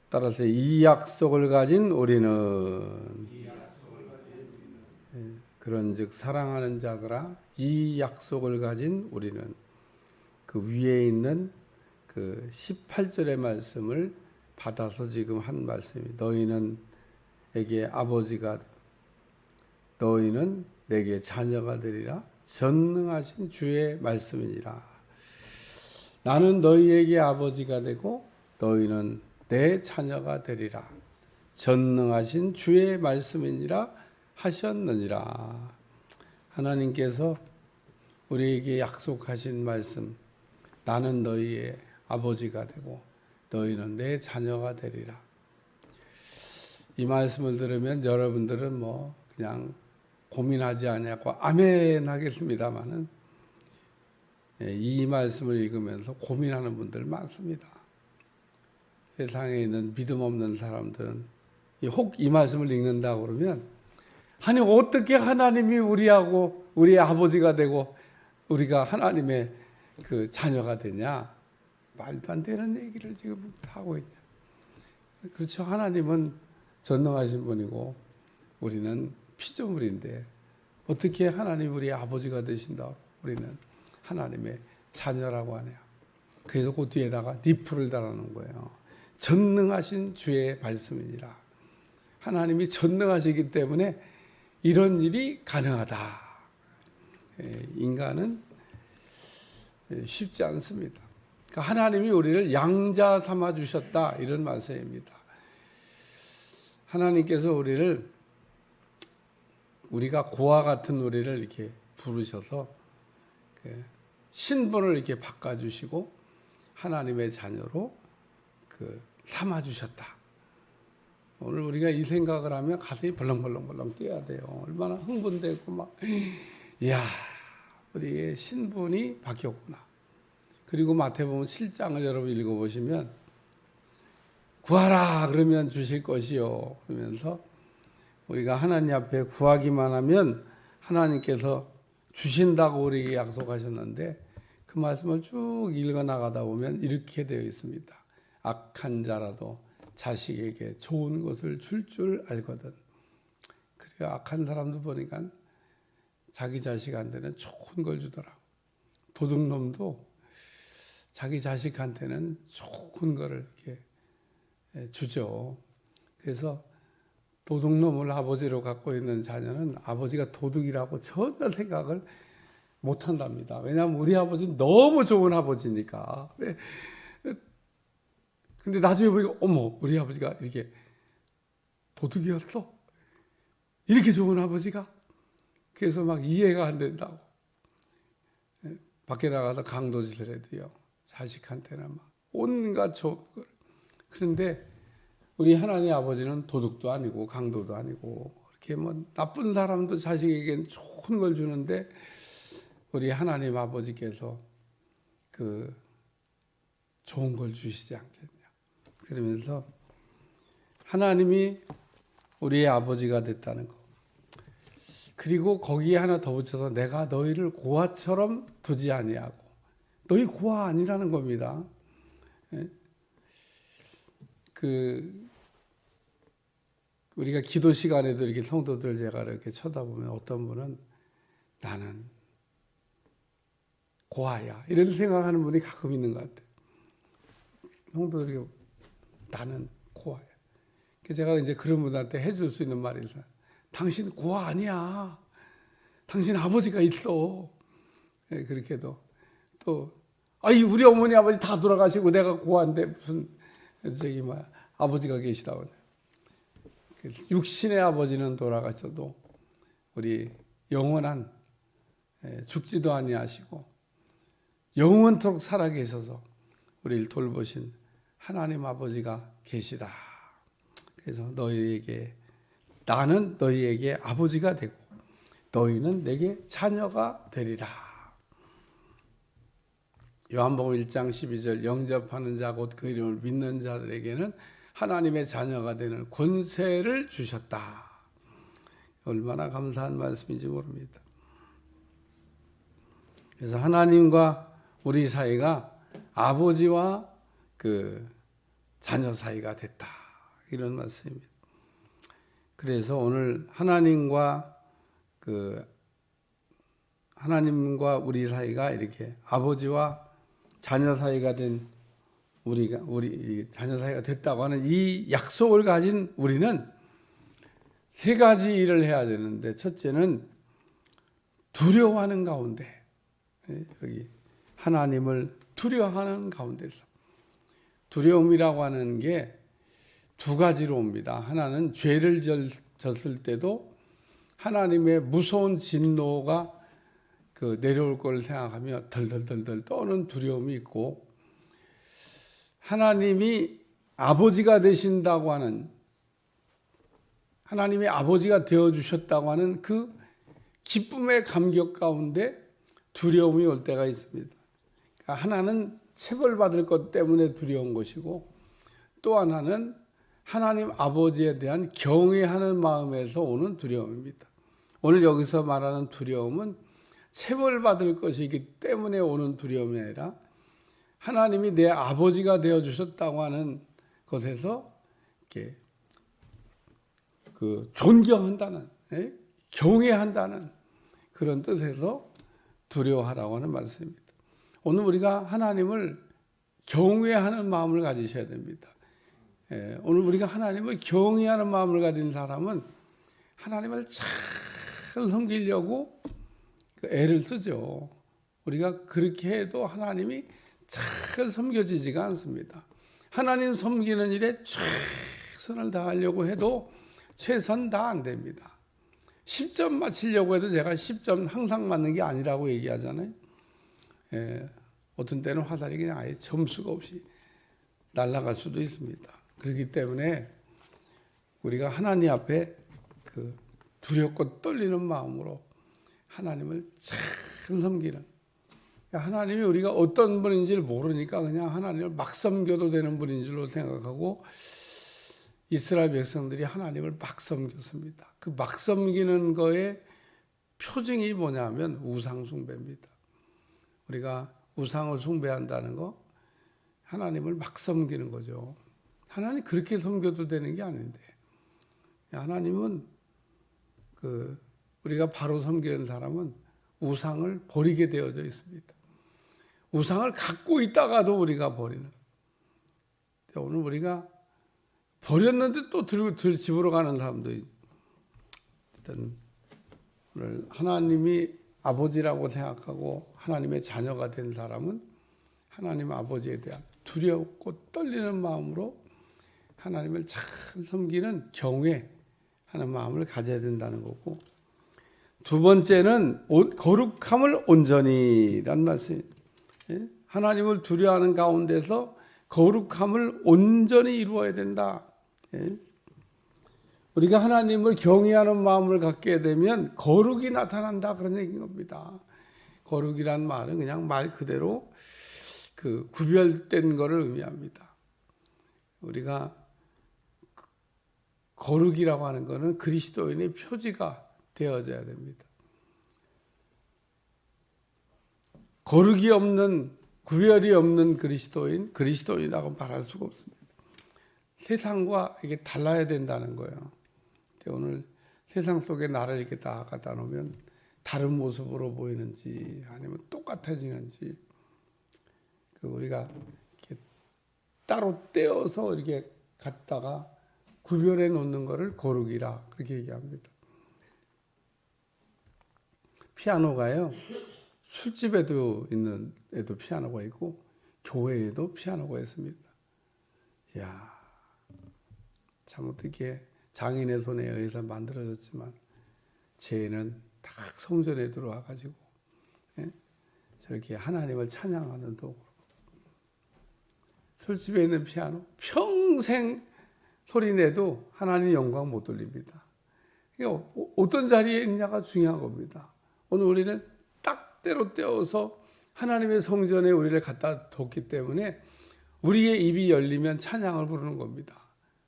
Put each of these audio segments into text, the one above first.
따라서 이 약속을 가진 우리는 그런즉 사랑하는 자들아 이 약속을 가진 우리는 그 위에 있는 그 18절의 말씀을 받아서 지금 한 말씀이 너희는 내게 아버지가 너희는 내게 자녀가 되리라 전능하신 주의 말씀이니라. 나는 너희에게 아버지가 되고 너희는 내 자녀가 되리라 전능하신 주의 말씀이니라 하셨느니라. 하나님께서 우리에게 약속하신 말씀, 나는 너희의 아버지가 되고 너희는 내 자녀가 되리라. 이 말씀을 들으면 여러분들은 뭐 그냥 고민하지 않냐고 아멘 하겠습니다만은 이 말씀을 읽으면서 고민하는 분들 많습니다. 세상에 있는 믿음 없는 사람들은 혹 이 말씀을 읽는다고 그러면 아니 어떻게 하나님이 우리하고 우리의 아버지가 되고 우리가 하나님의 그 자녀가 되냐, 말도 안 되는 얘기를 지금 하고 있냐. 그렇죠. 하나님은 전능하신 분이고 우리는 피조물인데 어떻게 하나님 우리의 아버지가 되신다. 우리는 하나님의 자녀라고 하네요. 그래서 그 뒤에다가 니프를 달아놓은 거예요. 전능하신 주의 말씀이니라. 하나님이 전능하시기 때문에 이런 일이 가능하다. 인간은 쉽지 않습니다. 그러니까 하나님이 우리를 양자 삼아 주셨다 이런 말씀입니다. 하나님께서 우리가 고아 같은 우리를 이렇게 부르셔서 신분을 이렇게 바꿔주시고 하나님의 자녀로 삼아 주셨다. 오늘 우리가 이 생각을 하면 가슴이 벌렁벌렁 뛰어야 돼요. 얼마나 흥분되고 막, 이야, 우리의 신분이 바뀌었구나. 그리고 마태복음 7장을 여러분 읽어보시면 구하라 그러면 주실 것이요 그러면서 우리가 하나님 앞에 구하기만 하면 하나님께서 주신다고 우리에게 약속하셨는데 그 말씀을 쭉 읽어나가다 보면 이렇게 되어 있습니다. 악한 자라도 자식에게 좋은 것을 줄 알거든. 그래요. 악한 사람도 보니까 자기 자식한테는 좋은 걸 주더라. 도둑놈도 자기 자식한테는 좋은 거를 이렇게 주죠. 그래서 도둑놈을 아버지로 갖고 있는 자녀는 아버지가 도둑이라고 전혀 생각을 못 한답니다. 왜냐하면 우리 아버지는 너무 좋은 아버지니까. 근데 나중에 보니까 어머 우리 아버지가 이렇게 도둑이었어? 이렇게 좋은 아버지가? 그래서 막 이해가 안 된다고. 밖에 나가서 강도짓을 해도요. 자식한테는 막 온갖 좋은 걸. 그런데 우리 하나님 아버지는 도둑도 아니고 강도도 아니고 그렇게 뭐 나쁜 사람도 자식에겐 좋은 걸 주는데 우리 하나님 아버지께서 그 좋은 걸 주시지 않겠냐. 그러면서 하나님이 우리의 아버지가 됐다는 거. 그리고 거기에 하나 더 붙여서 내가 너희를 고아처럼 두지 아니하고. 너희 고아 아니라는 겁니다. 우리가 기도 시간에도 이렇게 성도들 제가 이렇게 쳐다보면 어떤 분은 나는 고아야 이런 생각하는 분이 가끔 있는 것 같아요. 성도들이 나는 고아야. 제가 이제 그런 분한테 해줄 수 있는 말이 있어요. 당신 고아 아니야. 당신 아버지가 있어. 그렇게도 또 우리 어머니 아버지 다 돌아가시고 내가 고아인데 무슨 아버지가 계시다고. 육신의 아버지는 돌아가셔도 우리 영원한 죽지도 아니하시고 영원토록 살아계셔서 우리를 돌보신 하나님 아버지가 계시다. 그래서 나는 너희에게 아버지가 되고 너희는 내게 자녀가 되리라. 요한복음 1장 12절 영접하는 자 곧 그 이름을 믿는 자들에게는 하나님의 자녀가 되는 권세를 주셨다. 얼마나 감사한 말씀인지 모릅니다. 그래서 하나님과 우리 사이가 아버지와 그 자녀 사이가 됐다. 이런 말씀입니다. 그래서 오늘 하나님과 우리 사이가 이렇게 아버지와 자녀 사이가 된 우리 자녀 사이가 됐다고 하는 이 약속을 가진 우리는 세 가지 일을 해야 되는데, 첫째는 두려워하는 가운데, 여기 하나님을 두려워하는 가운데서, 두려움이라고 하는 게 두 가지로 옵니다. 하나는 죄를 졌을 때도 하나님의 무서운 진노가 내려올 걸 생각하며 덜덜덜덜 떠는 두려움이 있고, 하나님이 아버지가 되신다고 하는, 하나님의 아버지가 되어주셨다고 하는 그 기쁨의 감격 가운데 두려움이 올 때가 있습니다. 그러니까 하나는 체벌받을 것 때문에 두려운 것이고, 또 하나는 하나님 아버지에 대한 경외하는 마음에서 오는 두려움입니다. 오늘 여기서 말하는 두려움은 체벌받을 것이기 때문에 오는 두려움이 아니라 하나님이 내 아버지가 되어주셨다고 하는 것에서 이렇게 존경한다는, 경외한다는 그런 뜻에서 두려워하라고 하는 말씀입니다. 오늘 우리가 하나님을 경외하는 마음을 가지셔야 됩니다. 오늘 우리가 하나님을 경외하는 마음을 가진 사람은 하나님을 잘 섬기려고 애를 쓰죠. 우리가 그렇게 해도 하나님이 잘 섬겨지지가 않습니다. 하나님 섬기는 일에 최선을 다하려고 해도 최선 다 안 됩니다. 10점 맞추려고 해도 제가 10점 항상 맞는 게 아니라고 얘기하잖아요. 어떤 때는 화살이 그냥 아예 점수가 없이 날아갈 수도 있습니다. 그렇기 때문에 우리가 하나님 앞에 두렵고 떨리는 마음으로 하나님을 잘 섬기는, 하나님이 우리가 어떤 분인지를 모르니까 그냥 하나님을 막 섬겨도 되는 분인 줄로 생각하고 이스라엘 백성들이 하나님을 막 섬겼습니다. 그 막 섬기는 거의 표징이 뭐냐면 우상 숭배입니다. 우리가 우상을 숭배한다는 거, 하나님을 막 섬기는 거죠. 하나님 그렇게 섬겨도 되는 게 아닌데, 하나님은 우리가 바로 섬기는 사람은 우상을 버리게 되어져 있습니다. 우상을 갖고 있다가도 우리가 버리는. 오늘 우리가 버렸는데 또 들고 집으로 가는 사람도 일단 오늘 하나님이 아버지라고 생각하고 하나님의 자녀가 된 사람은 하나님 아버지에 대한 두렵고 떨리는 마음으로 하나님을 잘 섬기는 경외하는 마음을 가져야 된다는 거고, 두 번째는 거룩함을 온전히란 말씀이에요. 하나님을 두려워하는 가운데서 거룩함을 온전히 이루어야 된다. 우리가 하나님을 경외하는 마음을 갖게 되면 거룩이 나타난다, 그런 얘기인 겁니다. 거룩이란 말은 그냥 말 그대로 구별된 것을 의미합니다. 우리가 거룩이라고 하는 것은 그리스도인의 표지가 되어져야 됩니다. 거룩이 없는, 구별이 없는 그리스도인이라고 말할 수가 없습니다. 세상과 이게 달라야 된다는 거예요. 오늘 세상 속에 나를 이렇게 다 갖다 놓으면 다른 모습으로 보이는지 아니면 똑같아지는지, 우리가 이렇게 따로 떼어서 이렇게 갖다가 구별해 놓는 것을 거룩이라 그렇게 얘기합니다. 피아노가요, 술집에도 있는 애도 피아노가 있고 교회에도 피아노가 있습니다. 이야, 참 어떻게 장인의 손에 의해서 만들어졌지만 쟤는 딱 성전에 들어와 가지고 저렇게 하나님을 찬양하는 도구. 술집에 있는 피아노 평생 소리 내도 하나님 영광 못 돌립니다. 그러니까 어떤 자리에 있냐가 중요한 겁니다. 오늘 우리를 딱 때로 떼어서 하나님의 성전에 우리를 갖다 뒀기 때문에 우리의 입이 열리면 찬양을 부르는 겁니다.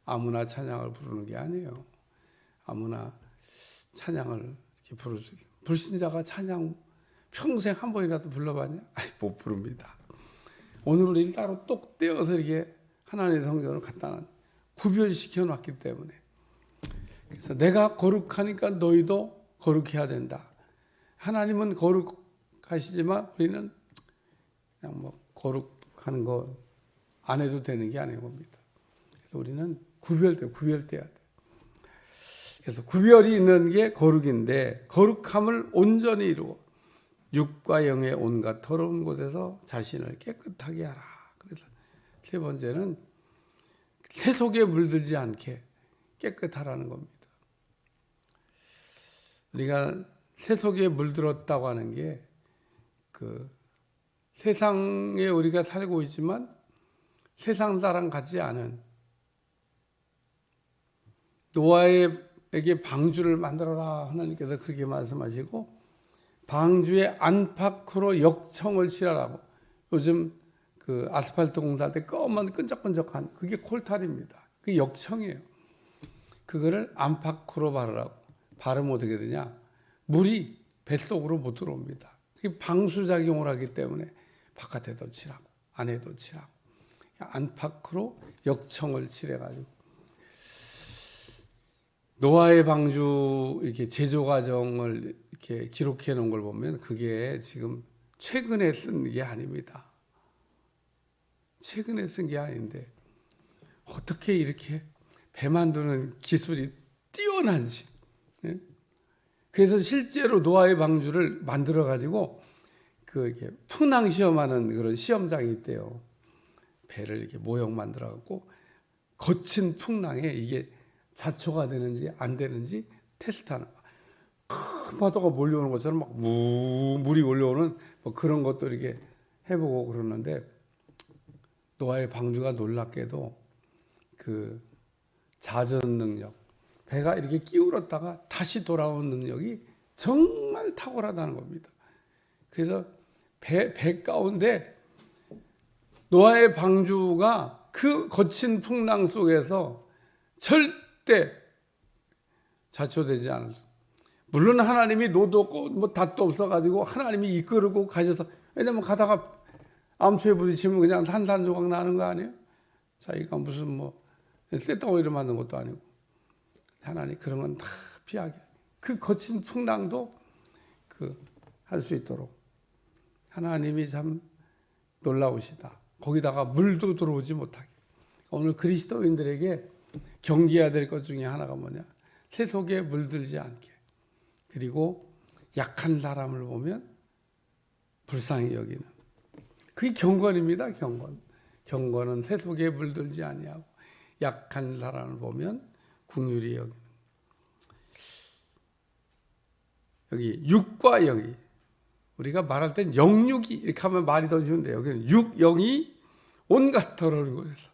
아무나 찬양을 부르는 게 아니에요. 아무나 찬양을 이렇게 부를 수 있어요. 불신자가 찬양 평생 한 번이라도 불러봤냐? 못 부릅니다. 오늘 우리를 따로 똑 떼어서 이렇게 하나님의 성전을 갖다 놨. 구별시켜 놨기 때문에. 그래서 내가 거룩하니까 너희도 거룩해야 된다. 하나님은 거룩하시지만 우리는 그냥 뭐 거룩하는 거 안 해도 되는 게 아닌 겁니다. 그래서 우리는 구별돼야 돼. 그래서 구별이 있는 게 거룩인데, 거룩함을 온전히 이루고 육과 영의 온갖 더러운 곳에서 자신을 깨끗하게 하라. 그래서 세 번째는 세속에 물들지 않게 깨끗하라는 겁니다. 우리가 세속에 물들었다고 하는 게 그 세상에 우리가 살고 있지만 세상 사람 같지 않은, 노아에게 방주를 만들어라 하나님께서 그렇게 말씀하시고, 방주의 안팎으로 역청을 칠하라고. 요즘 그 아스팔트 공사할 때 검은 끈적끈적한 그게 콜탈입니다. 그게 역청이에요. 그거를 안팎으로 바르라고. 바르면 어떻게 되냐? 물이 뱃속으로 못 들어옵니다. 그게 방수작용을 하기 때문에 바깥에도 칠하고 안에도 칠하고 안팎으로 역청을 칠해가지고, 노아의 방주 이렇게 제조 과정을 이렇게 기록해 놓은 걸 보면 그게 지금 최근에 쓴 게 아닙니다. 최근에 쓴 게 아닌데 어떻게 이렇게 배 만드는 기술이 뛰어난지. 그래서 실제로 노아의 방주를 만들어 가지고 그 이렇게 풍랑 시험하는 그런 시험장이 있대요. 배를 이렇게 모형 만들어 갖고 거친 풍랑에 이게 자초가 되는지 안 되는지 테스트하는 거야. 큰 파도가 몰려오는 것처럼 막 물이 올려오는 뭐 그런 것도 이렇게 해보고 그러는데, 노아의 방주가 놀랍게도 그 자전 능력, 배가 이렇게 기울었다가 다시 돌아오는 능력이 정말 탁월하다는 겁니다. 그래서 배 가운데 노아의 방주가 그 거친 풍랑 속에서 절대 자초되지 않을 수. 물론 하나님이 노도 없고 뭐 닷도 없어가지고 하나님이 이끌고 가셔서, 왜냐면 가다가 암초에 부딪히면 그냥 산산조각 나는 거 아니에요? 자기가 무슨 뭐 쇳덩어리를 만든 것도 아니고. 하나님 그런 건 다 피하게. 그 거친 풍랑도 할 수 있도록 하나님이 참 놀라우시다. 거기다가 물도 들어오지 못하게. 오늘 그리스도인들에게 경계해야 될 것 중에 하나가 뭐냐? 세속에 물들지 않게. 그리고 약한 사람을 보면 불쌍히 여기는. 그게 경건입니다. 경건은 세속에 물들지 아니하고 약한 사람을 보면 긍휼히 여기는. 여기 육과 영이, 우리가 말할 땐 영육이 이렇게 하면 말이 더 쉬운데, 여기는 육영이 온갖 더러운 곳에서,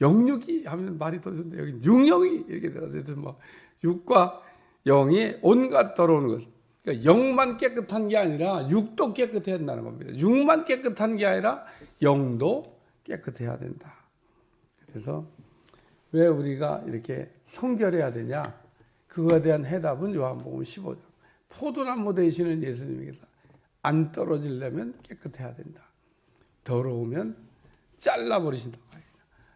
영육이 하면 말이 더 쉬운데 여기 육영이 이렇게 돼서 뭐 육과 영이 온갖 더러운 것. 그러니까 영만 깨끗한 게 아니라 육도 깨끗해야 된다는 겁니다. 육만 깨끗한 게 아니라 영도 깨끗해야 된다. 그래서 왜 우리가 이렇게 성결해야 되냐? 그거에 대한 해답은 요한복음 15장. 포도나무 되시는 예수님께서 안 떨어지려면 깨끗해야 된다. 더러우면 잘라버리신다고.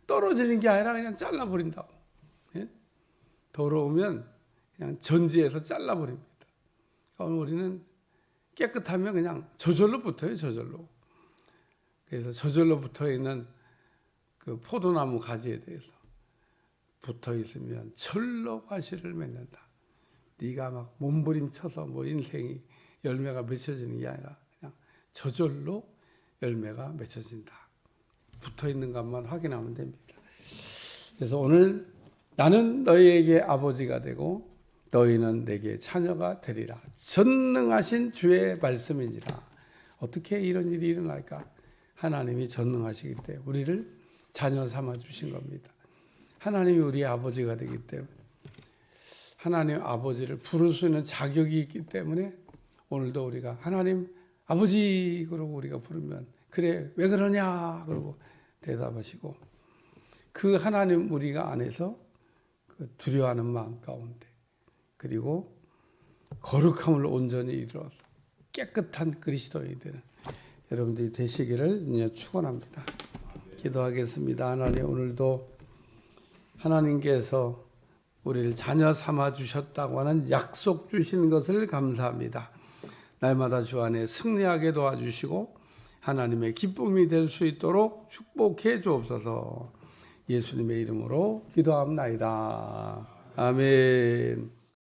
떨어지는 게 아니라 그냥 잘라버린다고. 예? 더러우면 그냥 전지에서 잘라버립니다. 그러니까 우리는 깨끗하면 그냥 저절로 붙어요. 저절로. 그래서 저절로 붙어있는 그 포도나무 가지에 대해서 붙어있으면 철로 과실을 맺는다. 네가 막 몸부림쳐서 뭐 인생이 열매가 맺혀지는 게 아니라 그냥 저절로 열매가 맺혀진다. 붙어있는 것만 확인하면 됩니다. 그래서 오늘 나는 너희에게 아버지가 되고 너희는 내게 자녀가 되리라. 전능하신 주의 말씀이니라. 어떻게 이런 일이 일어날까? 하나님이 전능하시기 때문에 우리를 자녀 삼아 주신 겁니다. 하나님이 우리의 아버지가 되기 때문에, 하나님 아버지를 부를 수 있는 자격이 있기 때문에 오늘도 우리가 하나님 아버지 그러고 우리가 부르면, 그래 왜 그러냐 그러고 대답하시고, 그 하나님 우리가 안에서 그 두려워하는 마음 가운데, 그리고 거룩함을 온전히 이루어서 깨끗한 그리스도인이 되는 여러분들이 되시기를 축원합니다. 기도하겠습니다. 하나님, 오늘도 하나님께서 우리를 자녀 삼아 주셨다고 하는 약속 주신 것을 감사합니다. 날마다 주 안에 승리하게 도와주시고 하나님의 기쁨이 될 수 있도록 축복해 주옵소서. 예수님의 이름으로 기도합나이다. 아멘.